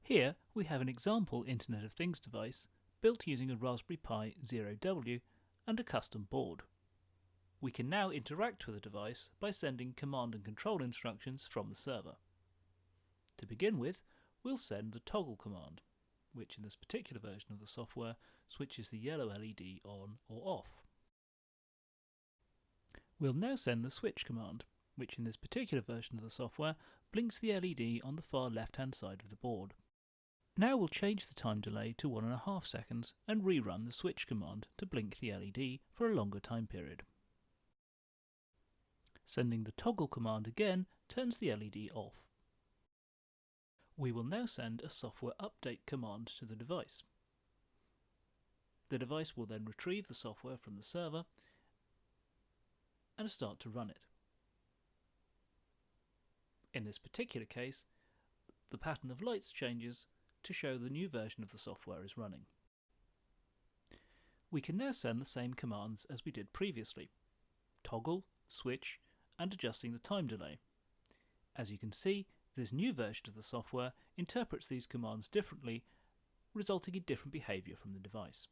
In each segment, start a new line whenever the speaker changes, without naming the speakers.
Here we have an example Internet of Things device built using a Raspberry Pi 0W and a custom board. We can now interact with the device by sending command and control instructions from the server. To begin with, we'll send the toggle command, which in this particular version of the software switches the yellow LED on or off. We'll now send the switch command, which in this particular version of the software blinks the LED on the far left-hand side of the board. Now we'll change the time delay to 1.5 seconds and rerun the switch command to blink the LED for a longer time period. Sending the toggle command again turns the LED off. We will now send a software update command to the device. The device will then retrieve the software from the server and start to run it. In this particular case, the pattern of lights changes to show the new version of the software is running. We can now send the same commands as we did previously: toggle, switch, and adjusting the time delay. As you can see, this new version of the software interprets these commands differently, resulting in different behaviour from the device.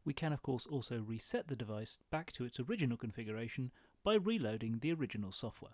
We can of course also reset the device back to its original configuration by reloading the original software.